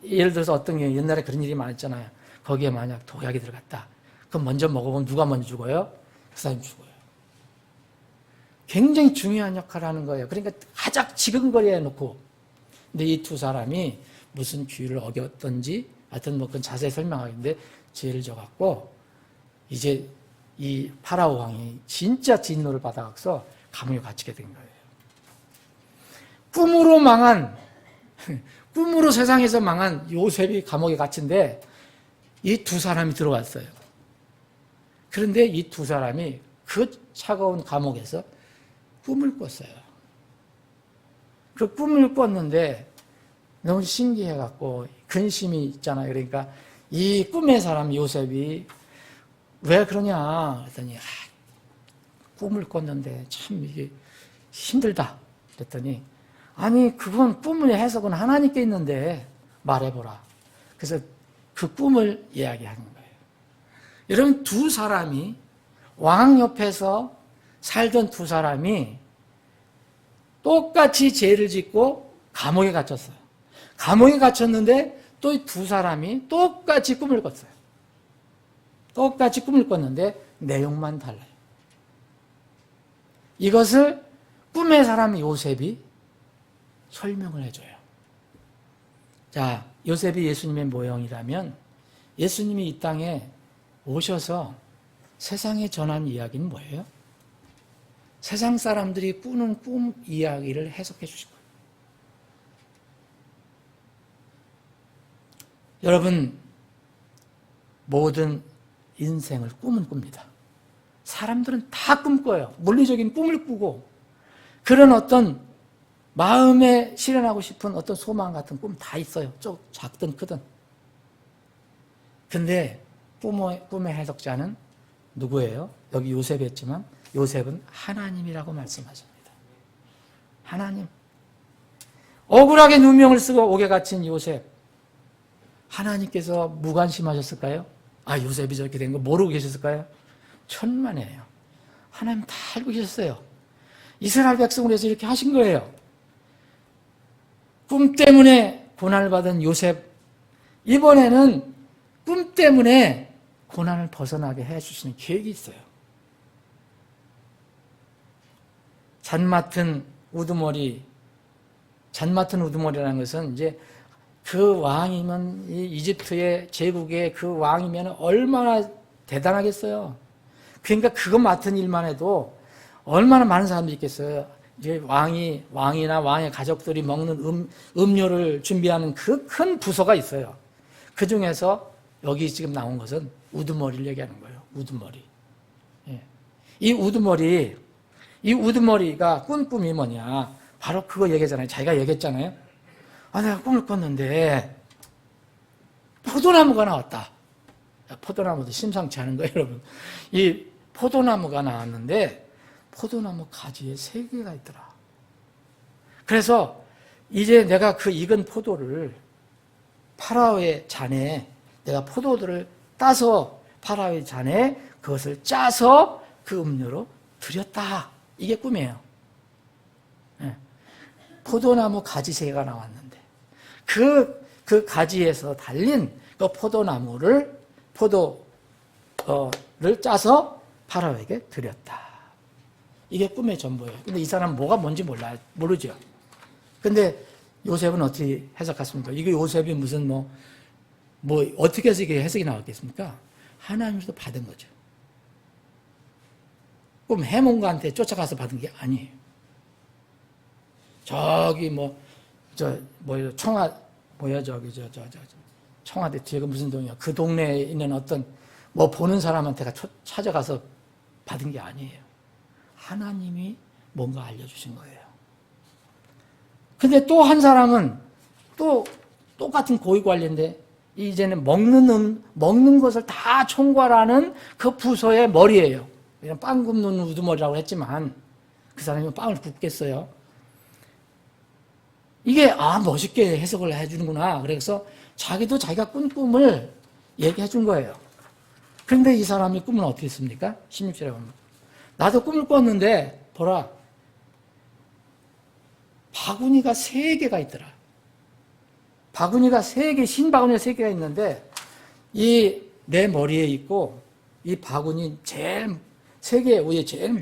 예를 들어서 어떤 경우 옛날에 그런 일이 많았잖아요. 거기에 만약 독약이 들어갔다. 그럼 먼저 먹어보면 누가 먼저 죽어요? 그 사람이 죽어요. 굉장히 중요한 역할을 하는 거예요. 그러니까 가장 지근거리에 놓고. 근데 이 두 사람이 무슨 규율을 어겼던지 하여튼 뭐 그건 자세히 설명하겠는데 죄를 져갖고 이제 이 파라오 왕이 진짜 진노를 받아서 감옥에 갇히게 된 거예요. 꿈으로 세상에서 망한 요셉이 감옥에 갇힌데 이 두 사람이 들어왔어요. 그런데 이 두 사람이 그 차가운 감옥에서 꿈을 꿨어요. 그 꿈을 꿨는데 너무 신기해갖고 근심이 있잖아요. 그러니까 이 꿈의 사람 요셉이 왜 그러냐 그랬더니 꿈을 꿨는데 참 이게 힘들다 그랬더니 아니 그건 꿈의 해석은 하나님께 있는데 말해보라. 그래서 그 꿈을 이야기하는 거예요. 여러분 두 사람이 왕 옆에서 살던 두 사람이 똑같이 죄를 짓고 감옥에 갇혔어요. 감옥에 갇혔는데 또 이 두 사람이 똑같이 꿈을 꿨어요. 똑같이 꿈을 꿨는데 내용만 달라요. 이것을 꿈의 사람 요셉이 설명을 해줘요. 자, 요셉이 예수님의 모형이라면 예수님이 이 땅에 오셔서 세상에 전한 이야기는 뭐예요? 세상 사람들이 꾸는 꿈 이야기를 해석해 주실 거예요. 여러분, 모든 인생을 꿈은 꿉니다. 사람들은 다 꿈꿔요. 물리적인 꿈을 꾸고 그런 어떤 마음에 실현하고 싶은 어떤 소망 같은 꿈 다 있어요. 작든 크든. 근데 꿈의 해석자는 누구예요? 여기 요셉이 했지만 요셉은 하나님이라고 말씀하십니다. 하나님. 억울하게 누명을 쓰고 옥에 갇힌 요셉. 하나님께서 무관심하셨을까요? 요셉이 저렇게 된 거 모르고 계셨을까요? 천만에요. 하나님 다 알고 계셨어요. 이스라엘 백성을 위해서 이렇게 하신 거예요. 꿈 때문에 고난을 받은 요셉. 이번에는 꿈 때문에 고난을 벗어나게 해주시는 계획이 있어요. 잔 맡은 우두머리라는 것은 이제 그 왕이면 이집트의 제국의 그 왕이면 얼마나 대단하겠어요. 그러니까 그거 맡은 일만 해도 얼마나 많은 사람들이 있겠어요. 이제 왕이나 왕의 가족들이 먹는 음료를 준비하는 그 큰 부서가 있어요. 그 중에서 여기 지금 나온 것은 우두머리를 얘기하는 거예요. 우두머리. 예. 이 우두머리가 꾼 꿈이 뭐냐? 바로 그거 얘기하잖아요. 자기가 얘기했잖아요. 내가 꿈을 꿨는데 포도나무가 나왔다. 포도나무도 심상치 않은 거예요, 여러분. 이 포도나무가 나왔는데 포도나무 가지에 3개가 있더라. 그래서 이제 내가 그 익은 포도를 파라오의 잔에 내가 포도들을 따서 파라오의 잔에 그것을 짜서 그 음료로 드렸다. 이게 꿈이에요. 네. 포도나무 가지 3개가 나왔는데 그 가지에서 달린 그 포도를 짜서 파라오에게 드렸다. 이게 꿈의 전부예요. 근데 이 사람은 뭐가 뭔지 모르죠. 근데 요셉은 어떻게 해석했습니까? 이게 요셉이 무슨 어떻게 해서 이게 해석이 나왔겠습니까? 하나님으로부터 받은 거죠. 꿈 해몽가한테 쫓아가서 받은 게 아니에요. 저기 청와대 뒤에 무슨 동이야? 그 동네에 있는 어떤 보는 사람한테가 찾아가서 받은 게 아니에요. 하나님이 뭔가 알려주신 거예요. 근데 또 한 사람은 또 똑같은 고위 관리인데 이제는 먹는 것을 다 총괄하는 그 부서의 머리예요. 그냥 빵 굽는 우두머리라고 했지만 그 사람이 빵을 굽겠어요. 이게 멋있게 해석을 해주는구나. 그래서 자기도 자기가 꾼 꿈을 얘기해 준 거예요. 그런데 이 사람이 꿈은 어떻게 했습니까? 16절에 보면 나도 꿈을 꿨는데 보라 바구니가 3개가 있더라. 바구니가 3개, 흰 바구니가 3개가 있는데 이 내 머리에 있고 이 바구니 제일 3개 위에 제일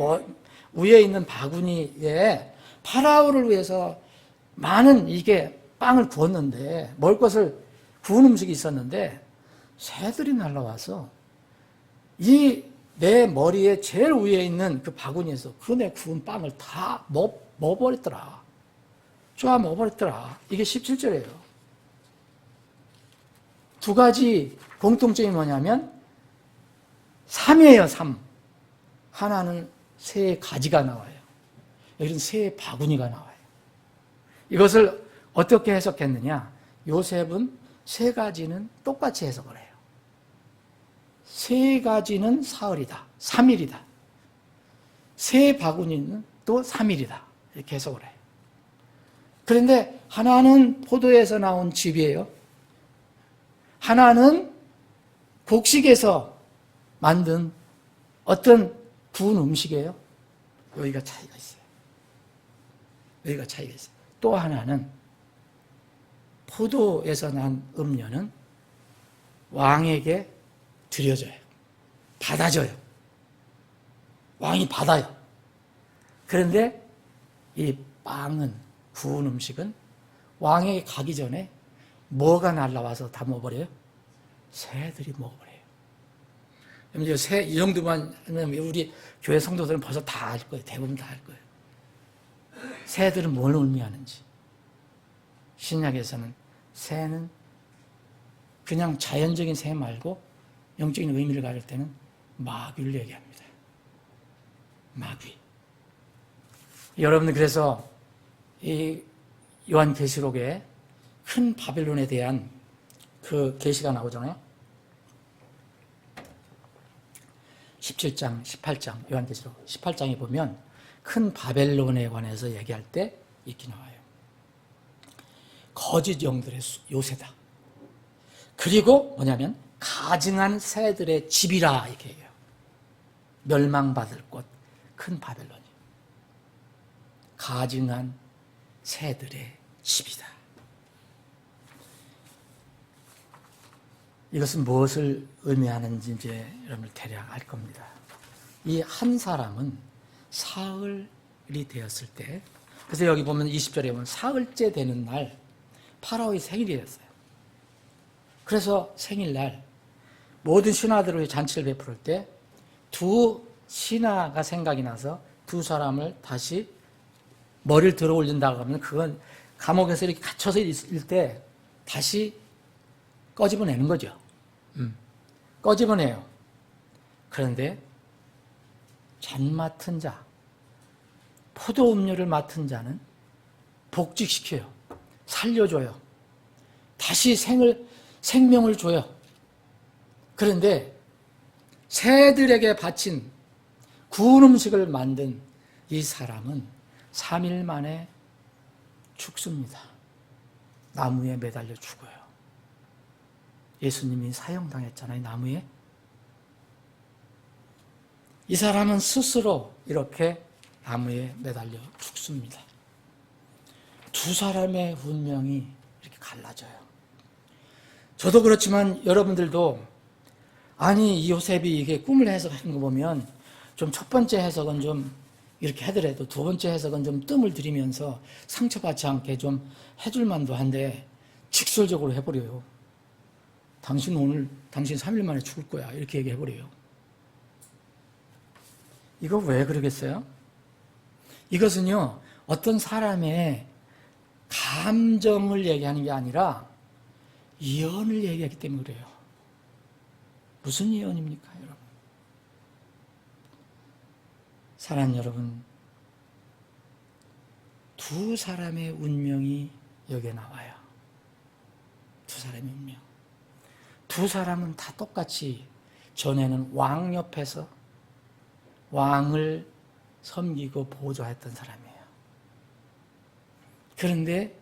위에 있는 바구니에 파라오를 위해서 많은 이게 빵을 구웠는데 먹을 것을 구운 음식이 있었는데 새들이 날라와서 이 내 머리에 제일 위에 있는 그 바구니에서 그 내 구운 빵을 다 먹어버렸더라. 쪼아 먹어버렸더라. 이게 17절이에요. 두 가지 공통점이 뭐냐면 3이에요, 3. 하나는 새 가지가 나와요. 여기는 새 바구니가 나와요. 이것을 어떻게 해석했느냐? 요셉은 3가지는 똑같이 해석을 해요. 3가지는 사흘이다. 3일이다. 새 바구니는 또 3일이다. 이렇게 해석을 해요. 그런데 하나는 포도에서 나온 즙이에요. 하나는 곡식에서 만든 어떤 구운 음식이에요. 여기가 차이가 있어요. 여기가 차이가 있어요. 또 하나는 포도에서 난 음료는 왕에게 드려져요. 받아져요. 왕이 받아요. 그런데 이 빵은, 구운 음식은 왕에게 가기 전에 뭐가 날라와서 다 먹어버려요? 새들이 먹어버려요. 이 정도만 하면 우리 교회 성도들은 벌써 다 알 거예요. 대부분 다 알 거예요. 새들은 뭘 의미하는지. 신약에서는 새는 그냥 자연적인 새 말고 영적인 의미를 가질 때는 마귀를 얘기합니다. 마귀. 여러분들 그래서 이 요한계시록에 큰 바벨론에 대한 그 계시가 나오잖아요. 17장, 18장, 요한계시록 18장에 보면 큰 바벨론에 관해서 얘기할 때 이렇게 나와요. 거짓 영들의 요새다. 그리고 뭐냐면 가증한 새들의 집이라 이렇게 얘기해요. 멸망받을 곳, 큰 바벨론이. 가증한 새들의 집이다. 이것은 무엇을 의미하는지 이제 여러분들 대략 알 겁니다. 이 한 사람은 사흘이 되었을 때, 그래서 여기 보면 20절에 보면 사흘째 되는 날 파라오의 생일이었어요. 그래서 생일날 모든 신하들의 잔치를 베풀 때 두 신하가 생각이 나서 두 사람을 다시 머리를 들어 올린다고 하면 그건 감옥에서 이렇게 갇혀서 있을 때 다시 꺼집어내는 거죠. 꺼집어내요. 그런데 잔 맡은 자, 포도 음료를 맡은 자는 복직시켜요. 살려줘요. 다시 생명을 줘요. 그런데 새들에게 바친 구운 음식을 만든 이 사람은 3일 만에 죽습니다. 나무에 매달려 죽어요. 예수님이 사형당했잖아요, 나무에. 이 사람은 스스로 이렇게 나무에 매달려 죽습니다. 두 사람의 운명이 이렇게 갈라져요. 저도 그렇지만 여러분들도 아니 이 요셉이 이게 꿈을 해석하는 거 보면 좀 첫 번째 해석은 좀 이렇게 하더라도 두 번째 해석은 좀 뜸을 들이면서 상처받지 않게 좀 해줄 만도 한데 직설적으로 해버려요. 당신 3일 만에 죽을 거야 이렇게 얘기해버려요. 이거 왜 그러겠어요? 이것은요 어떤 사람의 감정을 얘기하는 게 아니라 예언을 얘기하기 때문에 그래요. 무슨 예언입니까, 여러분? 사랑하는 여러분, 두 사람의 운명이 여기에 나와요. 두 사람의 운명. 두 사람은 다 똑같이 전에는 왕 옆에서 왕을 섬기고 보좌했던 사람이에요. 그런데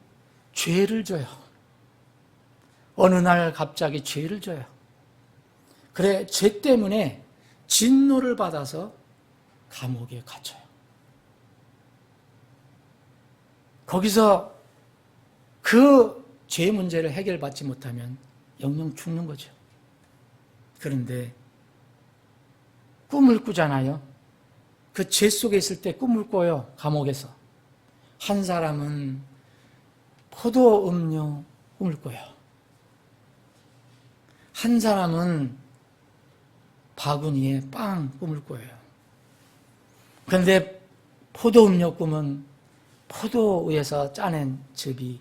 죄를 져요. 어느 날 갑자기 죄를 져요. 그래, 죄 때문에 진노를 받아서 감옥에 갇혀요. 거기서 그 죄 문제를 해결받지 못하면 영영 죽는 거죠. 그런데 꿈을 꾸잖아요. 그 죄 속에 있을 때 꿈을 꿔요. 감옥에서. 한 사람은 포도 음료 꿈을 꿔요. 한 사람은 바구니에 빵 꿈을 꿔요. 그런데 포도 음료 꿈은 포도에서 짜낸 즙이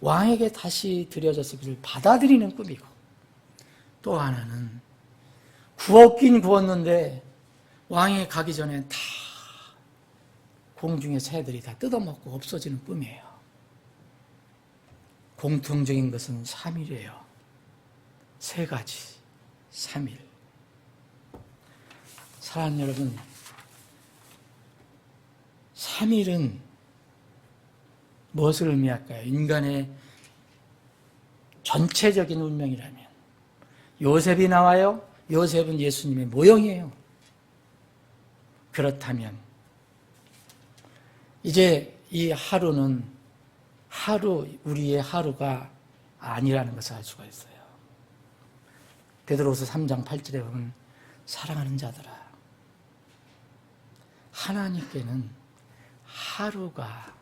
왕에게 다시 드려져서 그를 받아들이는 꿈이고, 또 하나는 구웠긴 구웠는데 왕에 가기 전에 다 공중의 새들이 다 뜯어먹고 없어지는 꿈이에요. 공통적인 것은 3일이에요. 세 가지, 3일. 사랑하는 여러분, 3일은 무엇을 의미할까요? 인간의 전체적인 운명이라면. 요셉이 나와요. 요셉은 예수님의 모형이에요. 그렇다면 이제 이 하루는 우리의 하루가 아니라는 것을 알 수가 있어요. 베드로후서 3장 8절에 보면 사랑하는 자들아, 하나님께는 하루가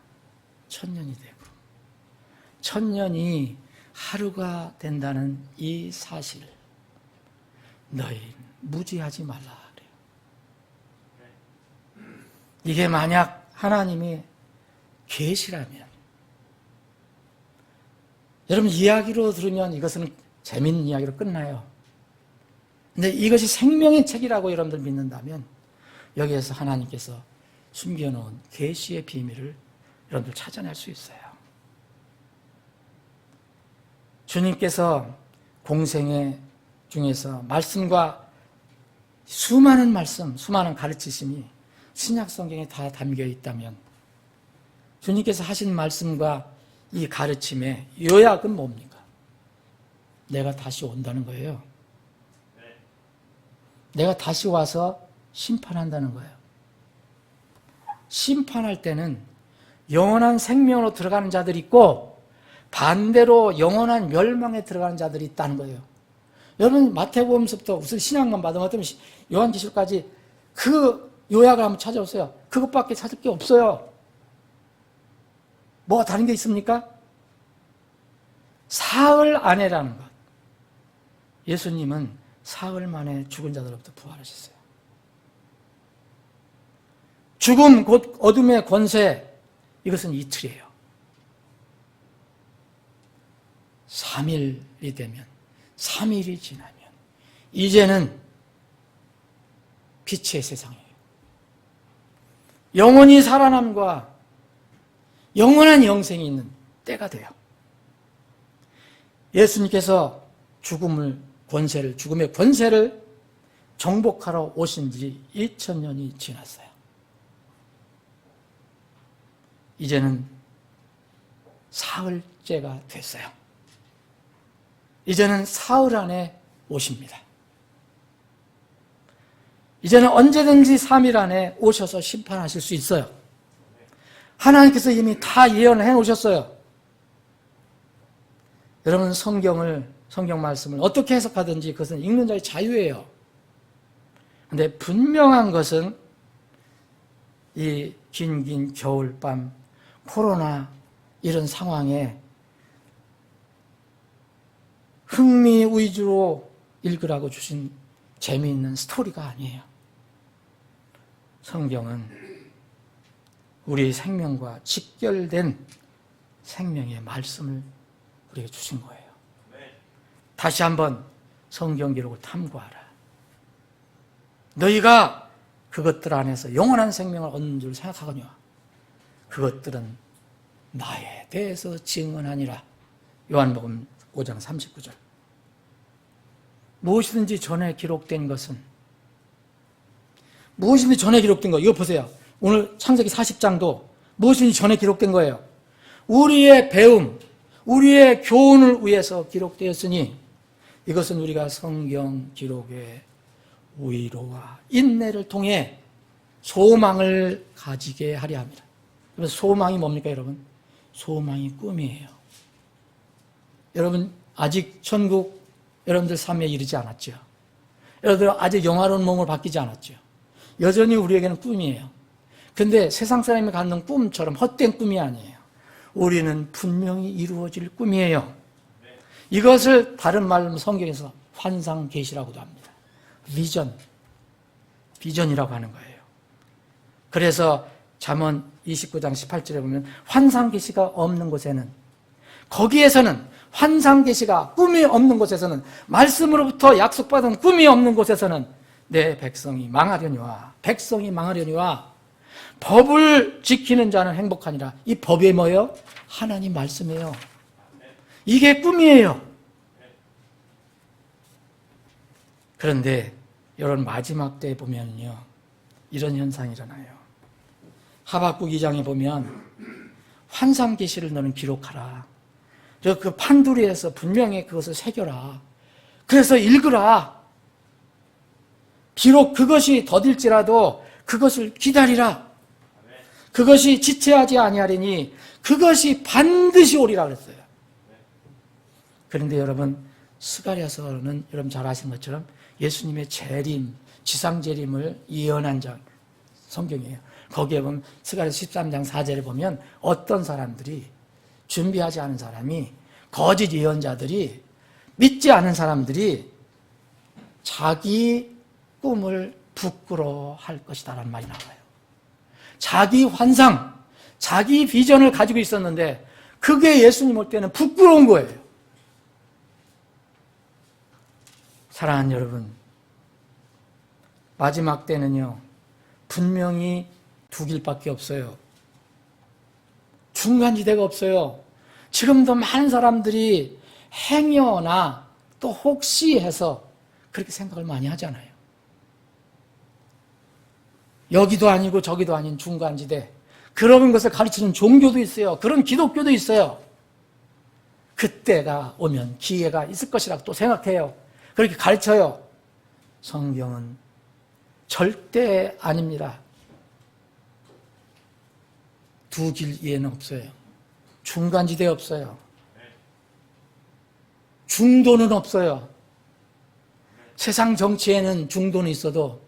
1000년이 되고 1000년이 하루가 된다는 이 사실, 너희 무지하지 말라 그래요. 이게 만약 하나님의 계시라면, 여러분 이야기로 들으면 이것은 재미있는 이야기로 끝나요. 근데 이것이 생명의 책이라고 여러분들 믿는다면 여기에서 하나님께서 숨겨놓은 계시의 비밀을 여러분들 찾아낼 수 있어요. 주님께서 공생애 중에서 말씀과 수많은 말씀, 수많은 가르치심이 신약 성경에 다 담겨 있다면 주님께서 하신 말씀과 이 가르침의 요약은 뭡니까? 내가 다시 온다는 거예요. 내가 다시 와서 심판한다는 거예요. 심판할 때는 영원한 생명으로 들어가는 자들이 있고 반대로 영원한 멸망에 들어가는 자들이 있다는 거예요. 여러분 마태복음서부터 우선 신약만 받으면 요한계시록까지 그 요약을 한번 찾아보세요. 그것밖에 찾을 게 없어요. 뭐가 다른 게 있습니까? 사흘 안에라는 것. 예수님은 사흘 만에 죽은 자들로부터 부활하셨어요. 죽음 곧 어둠의 권세, 이것은 이틀이에요. 3일이 되면, 3일이 지나면 이제는 빛의 세상이에요. 영원히 살아남과 영원한 영생이 있는 때가 돼요. 예수님께서 죽음의 권세를 정복하러 오신 지 2000년이 지났어요. 이제는 사흘째가 됐어요. 이제는 사흘 안에 오십니다. 이제는 언제든지 3일 안에 오셔서 심판하실 수 있어요. 하나님께서 이미 다 예언을 해놓으셨어요. 여러분 성경 말씀을 어떻게 해석하든지 그것은 읽는 자의 자유예요. 그런데 분명한 것은 이 긴 겨울밤, 코로나 이런 상황에 흥미 위주로 읽으라고 주신 재미있는 스토리가 아니에요. 성경은 우리의 생명과 직결된 생명의 말씀을 우리에게 주신 거예요. 다시 한번 성경 기록을 탐구하라. 너희가 그것들 안에서 영원한 생명을 얻는 줄 생각하거니와 그것들은 나에 대해서 증언하니라. 요한복음 5장 39절. 무엇이든지 전에 기록된 것은, 무엇이든지 전에 기록된 거, 이거 보세요. 오늘 창세기 40장도 무엇이든지 전에 기록된 거예요. 우리의 배움, 우리의 교훈을 위해서 기록되었으니 이것은 우리가 성경 기록의 위로와 인내를 통해 소망을 가지게 하려 합니다. 그래서 소망이 뭡니까, 여러분? 소망이 꿈이에요. 여러분, 아직 천국 여러분들 삶에 이르지 않았죠. 여러분들 아직 영화로운 몸을 바뀌지 않았죠. 여전히 우리에게는 꿈이에요. 근데 세상 사람이 갖는 꿈처럼 헛된 꿈이 아니에요. 우리는 분명히 이루어질 꿈이에요. 이것을 다른 말로 성경에서 환상 계시라고도 합니다. 비전이라고 하는 거예요. 그래서 잠언 29장 18절에 보면 환상 계시가 없는 곳에는, 거기에서는 환상 계시가 꿈이 없는 곳에서는, 말씀으로부터 약속받은 꿈이 없는 곳에서는 내 백성이 망하려니와, 백성이 망하려니와 법을 지키는 자는 행복하니라. 이 법이 뭐예요? 하나님 말씀이에요. 이게 꿈이에요. 그런데 이런 마지막 때에 보면요, 이런 현상이 일어나요. 하박국 2장에 보면 환상 계시를 너는 기록하라. 그 판두리에서 분명히 그것을 새겨라. 그래서 읽으라. 비록 그것이 더딜지라도 그것을 기다리라. 그것이 지체하지 아니하리니 그것이 반드시 오리라 그랬어요. 그런데 여러분, 스가랴서는 여러분 잘 아시는 것처럼 예수님의 재림, 지상재림을 예언한 장 성경이에요. 거기에 보면 스가랴서 13장 4절에 보면 어떤 사람들이, 준비하지 않은 사람이, 거짓 예언자들이, 믿지 않은 사람들이 자기 꿈을 부끄러워할 것이다라는 말이 나와요. 자기 환상, 자기 비전을 가지고 있었는데 그게 예수님 올 때는 부끄러운 거예요. 사랑하는 여러분, 마지막 때는요, 분명히 두 길밖에 없어요. 중간지대가 없어요. 지금도 많은 사람들이 행여나 또 혹시 해서 그렇게 생각을 많이 하잖아요. 여기도 아니고 저기도 아닌 중간지대, 그런 것을 가르치는 종교도 있어요. 그런 기독교도 있어요. 그때가 오면 기회가 있을 것이라고 또 생각해요. 그렇게 가르쳐요. 성경은 절대 아닙니다. 두 길 이해는 없어요. 중간지대 없어요. 중도는 없어요. 세상 정치에는 중도는 있어도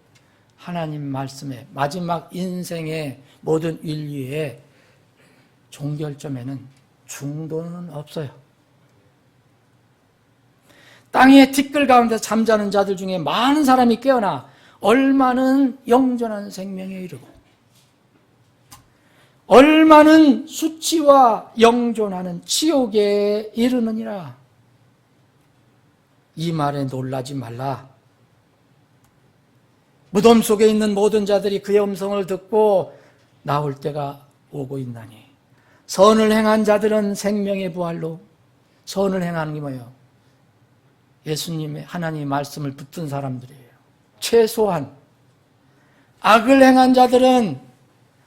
하나님 말씀에, 마지막 인생의 모든 인류의 종결점에는 중도는 없어요. 땅의 티끌 가운데 잠자는 자들 중에 많은 사람이 깨어나 얼마는 영전한 생명에 이르고 얼마는 수치와 영존하는 지옥에 이르느니라. 이 말에 놀라지 말라. 무덤 속에 있는 모든 자들이 그의 음성을 듣고 나올 때가 오고 있나니, 선을 행한 자들은 생명의 부활로, 선을 행하는 게 뭐예요? 예수님의, 하나님의 말씀을 붙든 사람들이에요. 최소한. 악을 행한 자들은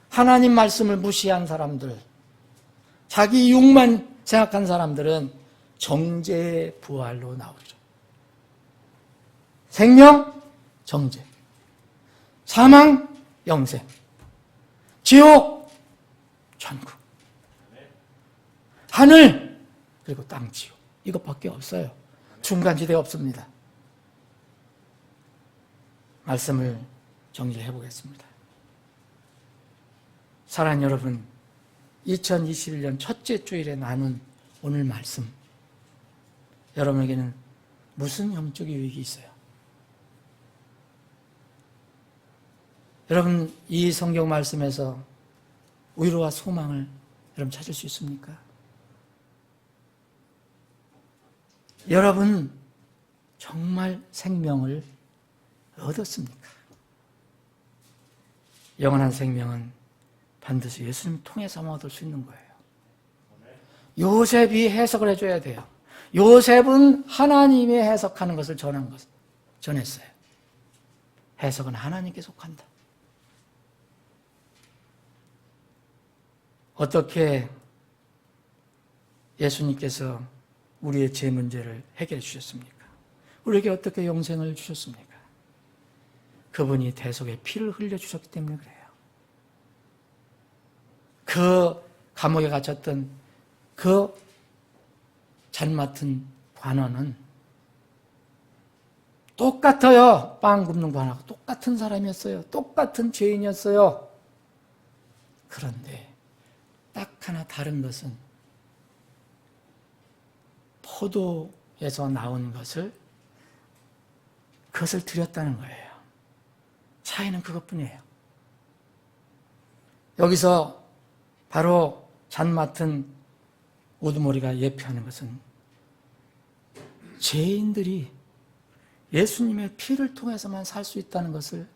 하나님 말씀을 무시한 사람들, 자기 육만 생각한 사람들은 정죄의 부활로 나오죠. 생명, 정죄. 사망, 영생. 지옥, 천국. 하늘, 그리고 땅, 지옥. 이것밖에 없어요. 중간지대 없습니다. 말씀을 정리해 보겠습니다. 사랑하는 여러분, 2021년 첫째 주일에 나눈 오늘 말씀, 여러분에게는 무슨 영적 유익이 있어요? 여러분, 이 성경 말씀에서 위로와 소망을 여러분 찾을 수 있습니까? 여러분, 정말 생명을 얻었습니까? 영원한 생명은 반드시 예수님 통해서만 얻을 수 있는 거예요. 요셉이 해석을 해줘야 돼요. 요셉은 하나님이 해석하는 것을 전했어요. 해석은 하나님께 속한다. 어떻게 예수님께서 우리의 죄 문제를 해결해 주셨습니까? 우리에게 어떻게 영생을 주셨습니까? 그분이 대속의 피를 흘려주셨기 때문에 그래요. 그 감옥에 갇혔던 그 잔 맡은 관원은 똑같아요. 빵 굽는 관원하고 똑같은 사람이었어요. 똑같은 죄인이었어요. 그런데 딱 하나 다른 것은 포도에서 나온 그것을 드렸다는 거예요. 차이는 그것뿐이에요. 여기서 바로 잔 맡은 우두머리가 예표하는 것은 죄인들이 예수님의 피를 통해서만 살 수 있다는 것을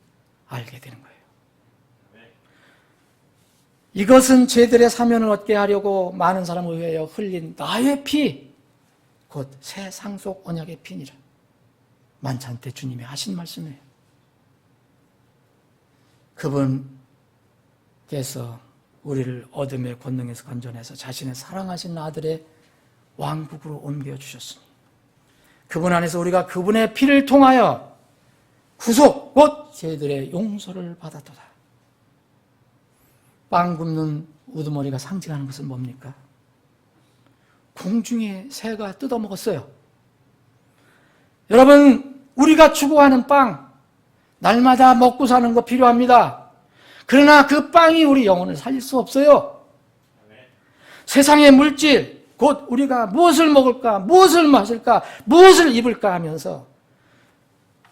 알게 되는 거예요. 이것은 죄들의 사면을 얻게 하려고 많은 사람을 위하여 흘린 나의 피, 곧 새 상속 언약의 피니라. 만찬 때 주님이 하신 말씀이에요. 그분께서 우리를 어둠의 권능에서 건져내서 자신의 사랑하신 아들의 왕국으로 옮겨주셨으니 그분 안에서 우리가 그분의 피를 통하여 구속, 곧 죄들의 용서를 받았도다. 빵 굽는 우두머리가 상징하는 것은 뭡니까? 공중의 새가 뜯어먹었어요. 여러분, 우리가 추구하는 빵, 날마다 먹고 사는 거 필요합니다. 그러나 그 빵이 우리 영혼을 살릴 수 없어요. 세상의 물질, 곧 우리가 무엇을 먹을까, 무엇을 마실까, 무엇을 입을까 하면서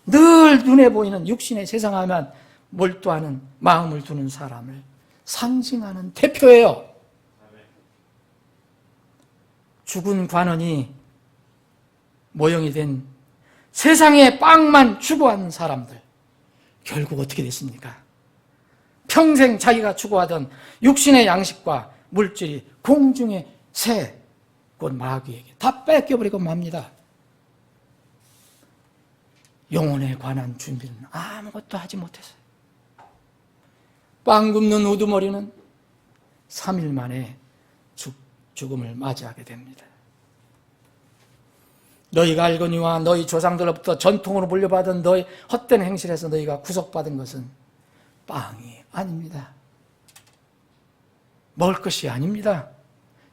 늘 눈에 보이는 육신의 세상에만 몰두하는 마음을 두는 사람을 상징하는 대표예요. 죽은 관원이 모형이 된 세상의 빵만 추구하는 사람들, 결국 어떻게 됐습니까? 평생 자기가 추구하던 육신의 양식과 물질이 공중의 새, 곧 마귀에게 다 뺏겨버리고 맙니다. 영혼에 관한 준비는 아무것도 하지 못했어요. 빵 굽는 우두머리는 3일 만에 죽음을 맞이하게 됩니다. 너희가 알거니와 너희 조상들로부터 전통으로 물려받은 너희 헛된 행실에서 너희가 구속받은 것은 빵이 아닙니다. 먹을 것이 아닙니다.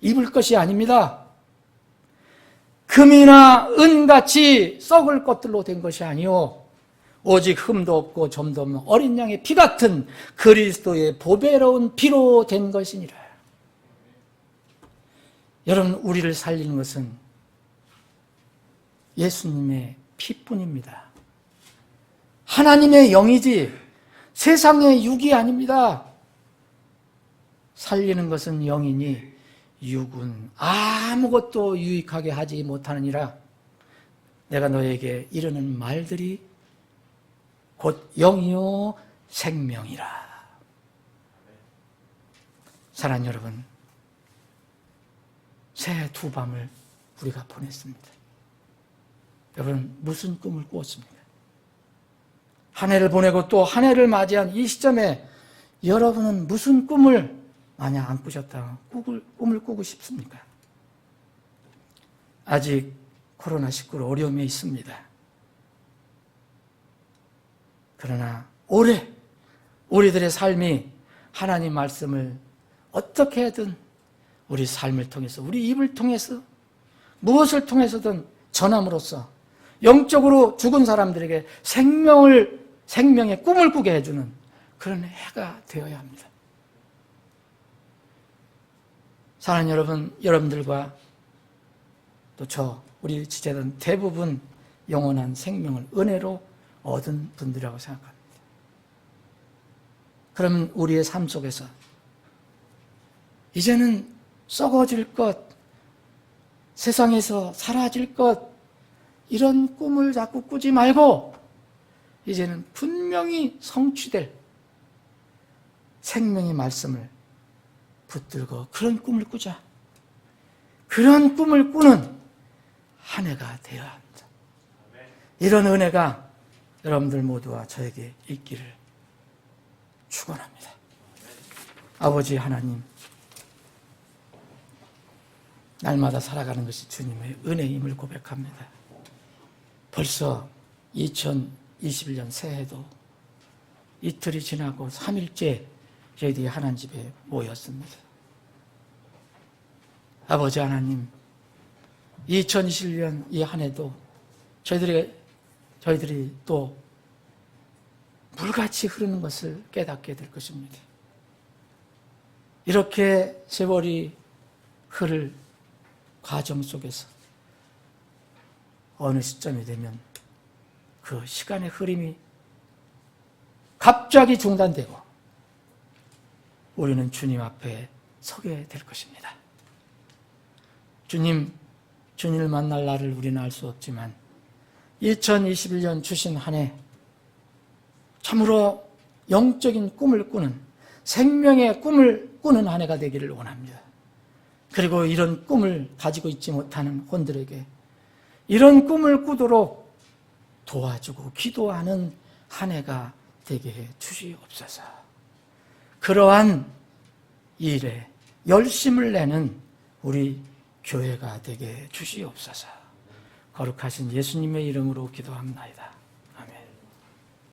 입을 것이 아닙니다. 금이나 은같이 썩을 것들로 된 것이 아니요 오직 흠도 없고 점도 없는 어린 양의 피 같은 그리스도의 보배로운 피로 된 것이니라. 여러분, 우리를 살리는 것은 예수님의 피뿐입니다. 하나님의 영이지 세상의 육이 아닙니다. 살리는 것은 영이니 육은 아무것도 유익하게 하지 못하느니라. 내가 너에게 이르는 말들이 곧 영이요 생명이라. 사랑하는 여러분, 새 두 밤을 우리가 보냈습니다. 여러분, 무슨 꿈을 꾸었습니까? 한 해를 보내고 또 한 해를 맞이한 이 시점에 여러분은 무슨 꿈을 만약 안 꾸셨다 꿈을 꾸고 싶습니까? 아직 코로나19로 어려움이 있습니다. 그러나 우리들의 삶이 하나님 말씀을 어떻게든 우리 삶을 통해서, 우리 입을 통해서, 무엇을 통해서든 전함으로써 영적으로 죽은 사람들에게 생명의 꿈을 꾸게 해주는 그런 해가 되어야 합니다. 사랑하는 여러분, 여러분들과 또 우리 지체는 대부분 영원한 생명을 은혜로 얻은 분들이라고 생각합니다. 그러면 우리의 삶 속에서 이제는 썩어질 것, 세상에서 사라질 것, 이런 꿈을 자꾸 꾸지 말고 이제는 분명히 성취될 생명의 말씀을 붙들고 그런 꿈을 꾸자. 그런 꿈을 꾸는 한 해가 되어야 합니다. 이런 은혜가 여러분들 모두와 저에게 있기를 축원합니다. 아버지 하나님, 날마다 살아가는 것이 주님의 은혜임을 고백합니다. 벌써 2021년 새해도 이틀이 지나고 3일째 저희들이 하나님 집에 모였습니다. 아버지 하나님, 2021년 이 한 해도 저희들이 또 물같이 흐르는 것을 깨닫게 될 것입니다. 이렇게 세월이 흐를 과정 속에서 어느 시점이 되면 그 시간의 흐름이 갑자기 중단되고 우리는 주님 앞에 서게 될 것입니다. 주님을 만날 날을 우리는 알 수 없지만 2021년 주신 한 해 참으로 영적인 꿈을 꾸는, 생명의 꿈을 꾸는 한 해가 되기를 원합니다. 그리고 이런 꿈을 가지고 있지 못하는 혼들에게 이런 꿈을 꾸도록 도와주고 기도하는 한 해가 되게 해 주시옵소서. 그러한 일에 열심을 내는 우리 교회가 되게 해 주시옵소서. 거룩하신 예수님의 이름으로 기도합니다.